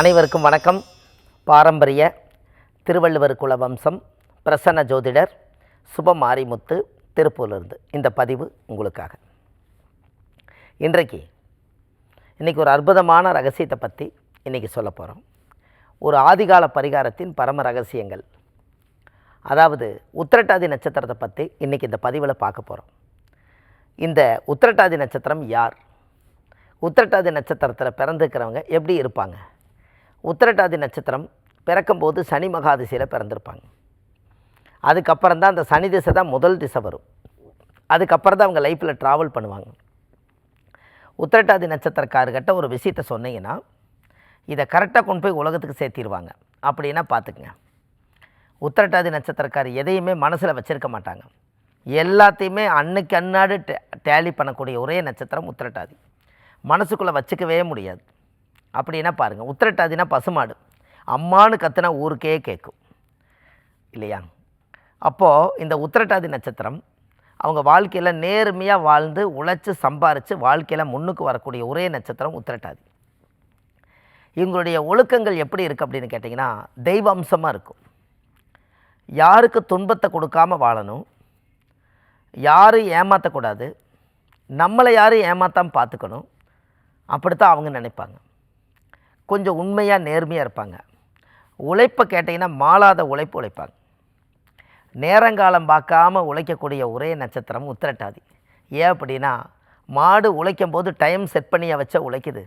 அனைவருக்கும் வணக்கம். பாரம்பரிய திருவள்ளுவர் குலவம்சம் பிரசன்ன ஜோதிடர் சுப மாரிமுத்து திருப்பூரிலிருந்து இந்த பதிவு உங்களுக்காக. இன்றைக்கி ஒரு அற்புதமான ரகசியத்தை பற்றி இன்றைக்கி சொல்ல போகிறோம். ஒரு ஆதிகால பரிகாரத்தின் பரம ரகசியங்கள், அதாவது உத்திரட்டாதி நட்சத்திரத்தை பற்றி இன்றைக்கி இந்த பதிவில் பார்க்க போகிறோம். இந்த உத்திரட்டாதி நட்சத்திரம் யார்? உத்திரட்டாதி நட்சத்திரத்தில் பிறந்திருக்கிறவங்க எப்படி இருப்பாங்க? உத்திரட்டாதி நட்சத்திரம் பிறக்கும்போது சனி மகாதிசையில் பிறந்திருப்பாங்க. அதுக்கப்புறம் தான் அந்த சனி திசை தான் முதல் திசை வரும். அதுக்கப்புறம் தான் அவங்க லைஃப்பில் ட்ராவல் பண்ணுவாங்க. உத்திரட்டாதி நட்சத்திரக்காரர்கிட்ட ஒரு விஷயத்தை சொன்னீங்கன்னா இதை கரெக்டாக கொண்டு போய் உலகத்துக்கு சேர்த்திடுவாங்க. அப்படின்னா பார்த்துக்குங்க. உத்திரட்டாதி நட்சத்திரக்காரர் எதையுமே மனசில் வச்சுருக்க மாட்டாங்க. எல்லாத்தையுமே அன்னைக்கு அன்னாடு டேலி பண்ணக்கூடிய ஒரே நட்சத்திரம் உத்திரட்டாதி. மனசுக்குள்ளே வச்சுக்கவே முடியாது. அப்படின்னா பாருங்கள், உத்திரட்டாதினா பசுமாடு. அம்மானு கத்துனா ஊருக்கே கேட்கும் இல்லையா? அப்போது இந்த உத்திரட்டாதி நட்சத்திரம் அவங்க வாழ்க்கையில் நேர்மையாக வாழ்ந்து உழைச்சி சம்பாரித்து வாழ்க்கையில் முன்னுக்கு வரக்கூடிய ஒரே நட்சத்திரம் உத்திரட்டாதி. இவங்களுடைய ஒழுக்கங்கள் எப்படி இருக்குது அப்படின்னு கேட்டிங்கன்னா தெய்வ அம்சமாக இருக்கும். யாருக்கு துன்பத்தை கொடுக்காமல் வாழணும், யாரும் ஏமாற்றக்கூடாது, நம்மளை யாரும் ஏமாற்றாமல் பார்த்துக்கணும், அப்படித்தான் அவங்க நினைப்பாங்க. கொஞ்சம் உண்மையாக நேர்மையாக இருப்பாங்க. உழைப்பை கேட்டிங்கன்னா மாளாத உழைப்பு உழைப்பாங்க. நேரங்காலம் பார்க்காம உழைக்கக்கூடிய ஒரே நட்சத்திரம் உத்திரட்டாதி. ஏன் அப்படின்னா, மாடு உழைக்கும் போது டைம் செட் பண்ணி வச்சா உழைக்குது.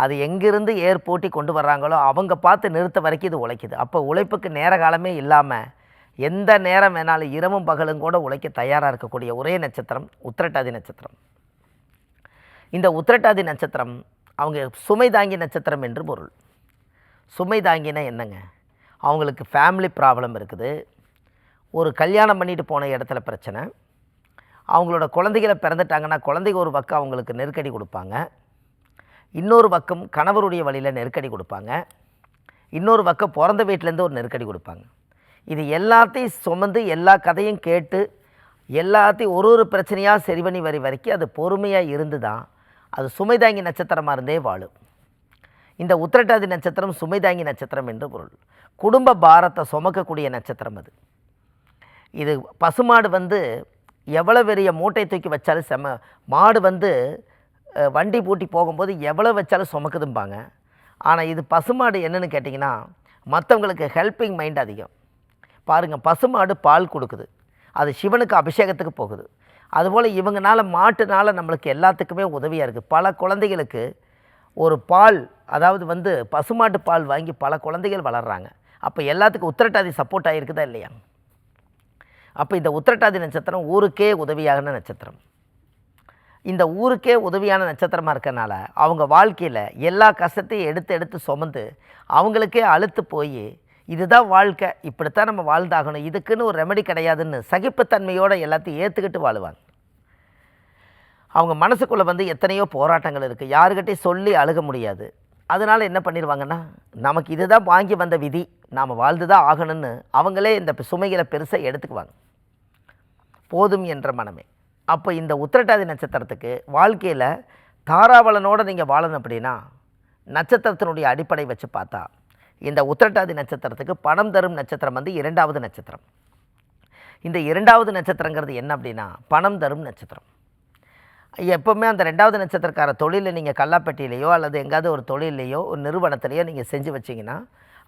அது எங்கிருந்து ஏர் பூட்டி கொண்டு வர்றாங்களோ அவங்க பார்த்து நிறுத்த வரைக்கும் இது உழைக்குது. அப்போ உழைப்புக்கு நேர காலமே இல்லாமல் எந்த நேரம் வேணாலும் இரவும் பகலும் கூட உழைக்க தயாராக இருக்கக்கூடிய ஒரே நட்சத்திரம் உத்திரட்டாதி நட்சத்திரம். இந்த உத்திரட்டாதி நட்சத்திரம் அவங்க சுமை தாங்கி நட்சத்திரம் என்று பொருள். சுமை தாங்கினா என்னங்க? அவங்களுக்கு ஃபேமிலி ப்ராப்ளம் இருக்குது, ஒரு கல்யாணம் பண்ணிட்டு போன இடத்துல பிரச்சனை, அவங்களோட குழந்தைகளை பிறந்துட்டாங்கன்னா குழந்தைங்க ஒரு பக்கம் அவங்களுக்கு நெருக்கடி கொடுப்பாங்க, இன்னொரு பக்கம் கணவருடைய வழியில் நெருக்கடி கொடுப்பாங்க, இன்னொரு பக்கம் பிறந்த வீட்டிலேருந்து ஒரு நெருக்கடி கொடுப்பாங்க. இது எல்லாத்தையும் சுமந்து எல்லா கதையும் கேட்டு எல்லாத்தையும் ஒரு பிரச்சனையாக சரி பண்ணி வரைக்கும் அது பொறுமையாக இருந்து தான் அது சுமைதாங்கி நட்சத்திரமாக இருந்தே வாழும். இந்த உத்திரட்டாதி நட்சத்திரம் சுமைதாங்கி நட்சத்திரம் என்று பொருள். குடும்ப பாரத்தை சுமக்கக்கூடிய நட்சத்திரம் அது. இது பசுமாடு எவ்வளோ பெரிய மூட்டை தூக்கி வச்சாலும் மாடு வண்டி பூட்டி போகும்போது எவ்வளோ வச்சாலும் சுமக்குதும்பாங்க. ஆனால் இது பசுமாடு என்னென்னு கேட்டிங்கன்னா மற்றவங்களுக்கு ஹெல்ப்பிங் மைண்ட் அதிகம். பாருங்கள், பசுமாடு பால் கொடுக்குது, அது சிவனுக்கு அபிஷேகத்துக்கு போகுது. அதுபோல் இவங்கனால மாட்டுனால நம்மளுக்கு எல்லாத்துக்குமே உதவியாக இருக்குது. பல குழந்தைகளுக்கு ஒரு பால், அதாவது பசுமாட்டு பால் வாங்கி பல குழந்தைகள் வளர்கிறாங்க. அப்போ எல்லாத்துக்கும் உத்திரட்டாதி சப்போர்ட் ஆகிருக்குதா இல்லையா? அப்போ இந்த உத்திரட்டாதி நட்சத்திரம் ஊருக்கே உதவியான நட்சத்திரம். இந்த ஊருக்கே உதவியான நட்சத்திரமாக இருக்கனால அவங்க வாழ்க்கையில் எல்லா கஷ்டத்தையும் எடுத்து சுமந்து அவங்களுக்கே அழுத்து போய் இதுதான் வாழ்க்கை, இப்படித்தான் நம்ம வாழ்ந்தாகணும், இதுக்குன்னு ஒரு ரெமெடி கிடையாதுன்னு சகிப்புத்தன்மையோடு எல்லாத்தையும் ஏற்றுக்கிட்டு வாழுவாங்க. அவங்க மனசுக்குள்ளே எத்தனையோ போராட்டங்கள் இருக்குது, யாருக்கிட்டையும் சொல்லி அழுக முடியாது. அதனால் என்ன பண்ணிடுவாங்கன்னா, நமக்கு இதுதான் வாங்கி வந்த விதி, நாம் வாழ்ந்து தான் ஆகணும்னு அவங்களே இந்த சுமைகளை பெருசாக எடுத்துக்குவாங்க. போதும் என்ற மனமே. அப்போ இந்த உத்திரட்டாதி நட்சத்திரத்துக்கு வாழ்க்கையில் தாராபலனோடு நீங்கள் வாழணும் அப்படின்னா நட்சத்திரத்தினுடைய அடிப்படை வச்சு பார்த்தா இந்த உத்திரட்டாதி நட்சத்திரத்துக்கு பணம் தரும் நட்சத்திரம் இரண்டாவது நட்சத்திரம். இந்த இரண்டாவது நட்சத்திரங்கிறது என்ன அப்படின்னா பணம் தரும் நட்சத்திரம். எப்போவுமே அந்த ரெண்டாவது நட்சத்திரக்கார தொழிலில் நீங்கள் கல்லாப்பட்டியிலையோ அல்லது எங்காவது ஒரு தொழிலையோ ஒரு நிறுவனத்திலையோ நீங்கள் செஞ்சு வச்சிங்கன்னா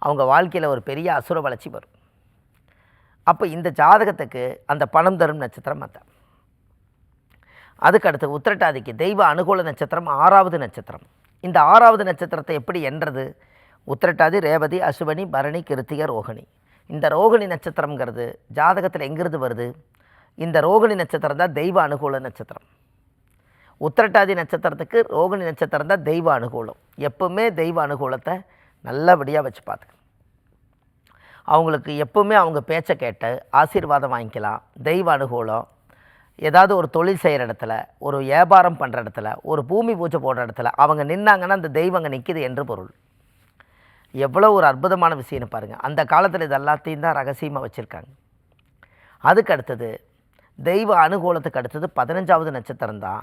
அவங்க வாழ்க்கையில் ஒரு பெரிய அசுர வளர்ச்சி வரும். அப்போ இந்த ஜாதகத்துக்கு அந்த பணம் தரும் நட்சத்திரம் அதான். அதுக்கடுத்து உத்திரட்டாதிக்கு தெய்வ அனுகூல நட்சத்திரம் ஆறாவது நட்சத்திரம். இந்த ஆறாவது நட்சத்திரத்தை எப்படி என்றது? உத்திரட்டாதி, ரேவதி, அசுவனி, பரணி, கிருத்திகை, ரோகிணி. இந்த ரோகிணி நட்சத்திரங்கிறது ஜாதகத்தில் எங்கிருந்து வருது? இந்த ரோகிணி நட்சத்திரம் தான் தெய்வ அனுகூல நட்சத்திரம். உத்திரட்டாதி நட்சத்திரத்துக்கு ரோகிணி நட்சத்திரம் தான் தெய்வ அனுகூலம். எப்பவுமே தெய்வ அனுகூலத்தை நல்லபடியாக வச்சு பார்த்துக்கணும். அவங்களுக்கு எப்பவுமே அவங்க பேச்சை கேட்டு ஆசீர்வாதம் வாங்கிக்கலாம். தெய்வ அனுகூலம். ஏதாவது ஒரு தொழில் செய்கிற இடத்துல, ஒரு வியாபாரம் பண்ணுற இடத்துல, ஒரு பூமி பூஜை போடுற இடத்துல அவங்க நின்னாங்கன்னா அந்த தெய்வங்க நிற்கிது என்று பொருள். எவ்வளோ ஒரு அற்புதமான விஷயம்னு பாருங்கள். அந்த காலத்தில் இது எல்லாத்தையும் தான் ரகசியமாக வச்சுருக்காங்க. அதுக்கு அடுத்தது தெய்வ அனுகூலத்துக்கு அடுத்தது 15வது நட்சத்திரம் தான்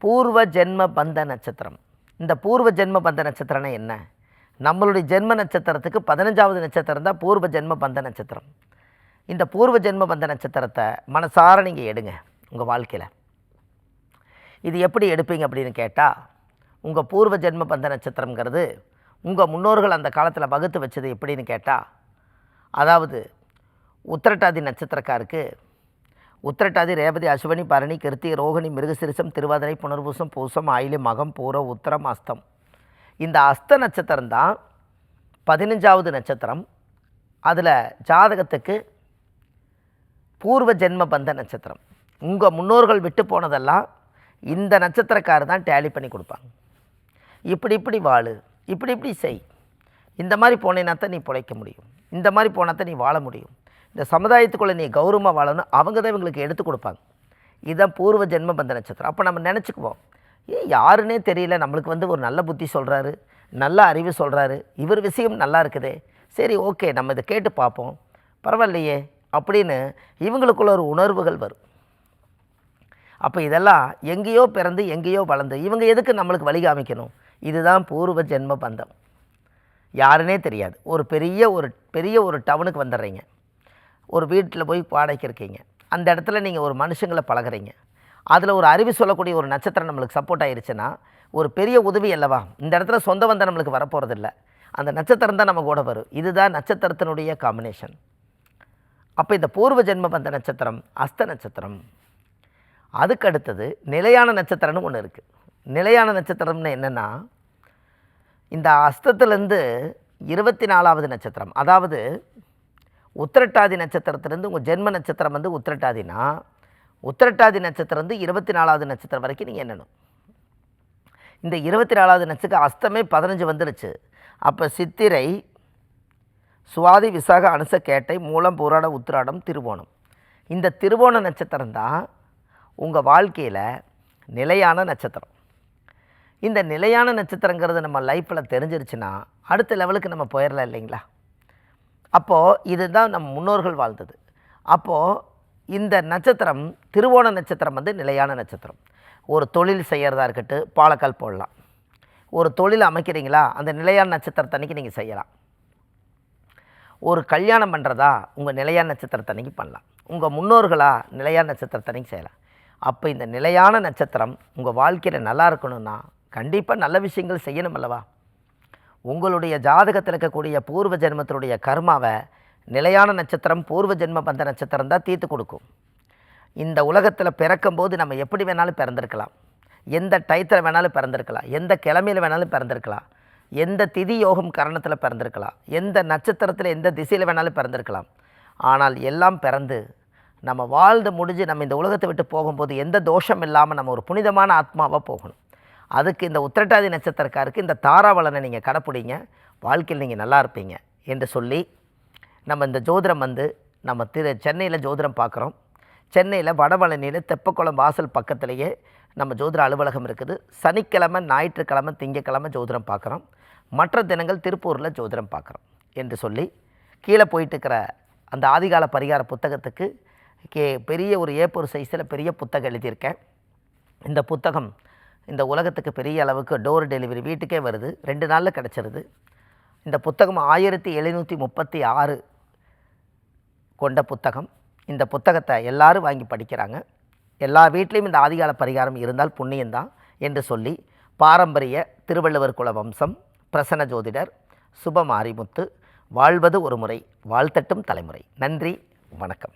பூர்வ ஜென்ம பந்த நட்சத்திரம். இந்த பூர்வ ஜென்ம பந்த நட்சத்திரம்னா என்ன? நம்மளுடைய ஜென்ம நட்சத்திரத்துக்கு 15வது நட்சத்திரம் தான் பூர்வ ஜென்ம பந்த நட்சத்திரம். இந்த பூர்வ ஜென்ம பந்த நட்சத்திரத்தை மனசார நீங்கள் எடுங்க உங்கள் வாழ்க்கையில். இது எப்படி எடுப்பீங்க அப்படின்னு கேட்டால், உங்கள் பூர்வ ஜென்ம பந்த நட்சத்திரங்கிறது உங்கள் முன்னோர்கள் அந்த காலத்தில் வகுத்து வச்சது எப்படின்னு கேட்டால், அதாவது உத்திரட்டாதி நட்சத்திரக்காருக்கு உத்திரட்டாதி, ரேவதி, அஸ்வினி, பரணி, கிருத்திகை, ரோகிணி, மிருகசிரிசம், திருவாதிரை, புனர்பூசம், பூசம், ஆயிலி, மகம், பூரம், உத்திரம், அஸ்தம். இந்த அஸ்த நட்சத்திரம் தான் 15வது நட்சத்திரம். அதில் ஜாதகத்துக்கு பூர்வ ஜென்ம பந்த நட்சத்திரம். உங்கள் முன்னோர்கள் விட்டு போனதெல்லாம் இந்த நட்சத்திரக்காரர் தான் டேலி பண்ணி கொடுப்பாங்க. இப்படி வாழு, இப்படி செய், இந்த மாதிரி போனேனாத்தான் நீ பிழைக்க முடியும், இந்த மாதிரி போனாத்தான் நீ வாழ முடியும், இந்த சமுதாயத்துக்குள்ளே நீ கௌரவமாக வாழணும், அவங்க தான் இவங்களுக்கு எடுத்து கொடுப்பாங்க. இதுதான் பூர்வ ஜென்ம பந்த நட்சத்திரம். அப்போ நம்ம நினச்சிக்குவோம், யாருன்னே தெரியல, நம்மளுக்கு ஒரு நல்ல புத்தி சொல்கிறாரு, நல்ல அறிவு சொல்கிறாரு, இவர் விஷயம் நல்லா இருக்குதே, சரி ஓகே நம்ம இதை கேட்டு பார்ப்போம், பரவாயில்லையே அப்படின்னு இவங்களுக்குள்ள ஒரு உணர்வுகள் வரும். அப்போ இதெல்லாம் எங்கேயோ பிறந்து எங்கேயோ வளர்ந்து இவங்க எதுக்கு நம்மளுக்கு வழி காமிக்கணும்? இதுதான் பூர்வ ஜென்ம பந்தம். யாருன்னே தெரியாது, ஒரு பெரிய ஒரு டவுனுக்கு வந்துடுறீங்க, ஒரு வீட்டில் போய் வாடகைக்கு இருக்கீங்க, அந்த இடத்துல நீங்கள் ஒரு மனுஷங்களை பழகுறீங்க, அதில் ஒரு அறிவு சொல்லக்கூடிய ஒரு நட்சத்திரம் நம்மளுக்கு சப்போர்ட் ஆகிருச்சுன்னா ஒரு பெரிய உதவி அல்லவா? இந்த இடத்துல சொந்த பந்தம் நம்மளுக்கு வரப்போகிறதில்ல, அந்த நட்சத்திரம் தான் நம்ம கூட வரும். இதுதான் நட்சத்திரத்தினுடைய காம்பினேஷன். அப்போ இந்த பூர்வ ஜென்ம பந்த நட்சத்திரம் அஸ்த நட்சத்திரம். அதுக்கு அடுத்தது நிலையான நட்சத்திரம்னு ஒன்று இருக்குது. நிலையான நட்சத்திரம்னு என்னென்னா, இந்த அஸ்தத்துலேருந்து 24வது நட்சத்திரம், அதாவது உத்திரட்டாதி நட்சத்திரத்திலேருந்து உங்கள் ஜென்ம நட்சத்திரம் உத்திரட்டாதினா, உத்திரட்டாதி நட்சத்திரம் 24வது நட்சத்திரம் வரைக்கும் நீங்கள் எண்ணணும். இந்த 24வது நட்சத்திரம் அஸ்தமே 15 வந்துருச்சு. அப்போ சித்திரை, சுவாதி, விசாக, அனுச, கேட்டை, மூலம், பூராட, உத்திராடம், திருவோணம். இந்த திருவோண நட்சத்திரம் தான் உங்கள் வாழ்க்கையில் நிலையான நட்சத்திரம். இந்த நிலையான நட்சத்திரங்கிறது நம்ம லைஃப்பில் தெரிஞ்சிருச்சுன்னா அடுத்த லெவலுக்கு நம்ம போயிடலாம் இல்லைங்களா? அப்போது இதுதான் நம்ம முன்னோர்கள் வாழ்ந்தது. அப்போது இந்த நட்சத்திரம் திருவோண நட்சத்திரம் நிலையான நட்சத்திரம். ஒரு தொழில் செய்கிறதா இருக்கட்டும், பாலக்கால் போடலாம். ஒரு தொழில் அமைக்கிறீங்களா, அந்த நிலையான நட்சத்திரத்தன்னைக்கு நீங்கள் செய்யலாம். ஒரு கல்யாணம் பண்ணுறதா உங்கள் நிலையான நட்சத்திரத்தன்னைக்கு பண்ணலாம். உங்கள் முன்னோர்களாக நிலையான நட்சத்திரத்தன்னைக்கு செய்யலாம். அப்போ இந்த நிலையான நட்சத்திரம் உங்கள் வாழ்க்கையில் நல்லா இருக்கணும்னா கண்டிப்பாக நல்ல விஷயங்கள் செய்யணும் அல்லவா? உங்களுடைய ஜாதகத்தில் இருக்கக்கூடிய பூர்வ ஜென்மத்தினுடைய கர்மாவை நிலையான நட்சத்திரம் பூர்வ ஜென்ம பந்த நட்சத்திரம் தான் தீர்த்து கொடுக்கும். இந்த உலகத்தில் பிறக்கும்போது நம்ம எப்படி வேணாலும் பிறந்திருக்கலாம், எந்த டயத்தில் வேணாலும் பிறந்திருக்கலாம், எந்த கிழமையில் வேணாலும் பிறந்திருக்கலாம், எந்த திதி யோகம் கரணத்தில் பிறந்திருக்கலாம், எந்த நட்சத்திரத்தில் எந்த திசையில் வேணாலும் பிறந்திருக்கலாம். ஆனால் எல்லாம் பிறந்து நம்ம வாழ்ந்து முடிஞ்சு நம்ம இந்த உலகத்தை விட்டு போகும்போது எந்த தோஷம் இல்லாமல் நம்ம ஒரு புனிதமான ஆத்மாவாக போகணும். அதுக்கு இந்த உத்திரட்டாதி நட்சத்திரக்காருக்கு இந்த தாராபலனை நீங்கள் கடைப்பிடிங்க, வாழ்க்கையில் நீங்கள் நல்லா இருப்பீங்க என்று சொல்லி, நம்ம இந்த ஜோதிடம் நம்ம சென்னையில் ஜோதிடம் பார்க்குறோம். சென்னையில் வடபழனியில் தெப்பக்குளம் வாசல் பக்கத்துலேயே நம்ம ஜோதிட அலுவலகம் இருக்குது. சனிக்கிழமை, ஞாயிற்றுக்கிழமை, திங்கக்கிழமை ஜோதிடம் பார்க்குறோம். மற்ற தினங்கள் திருப்பூரில் ஜோதிடம் பார்க்குறோம் என்று சொல்லி, கீழே போயிட்டுருக்கிற அந்த ஆதிகால பரிகார புத்தகத்துக்கு பெரிய ஒரு ஏப்பொரு சைஸில் பெரிய புத்தகம் எழுதியிருக்கேன். இந்த புத்தகம் இந்த உலகத்துக்கு பெரிய அளவுக்கு டோர் டெலிவரி வீட்டுக்கே வருது, 2 நாளில் கிடச்சிருது. இந்த புத்தகம் 1736 கொண்ட புத்தகம். இந்த புத்தகத்தை எல்லோரும் வாங்கி படிக்கிறாங்க. எல்லா வீட்லேயும் இந்த ஆதிகால பரிகாரம் இருந்தால் புண்ணியந்தான் என்று சொல்லி, பாரம்பரிய திருவள்ளுவர் குல வம்சம், பிரசன்ன ஜோதிடர் சுப மாரிமுத்து, வாழ்வது ஒரு முறை, வாழ்த்தட்டும் தலைமுறை. நன்றி, வணக்கம்.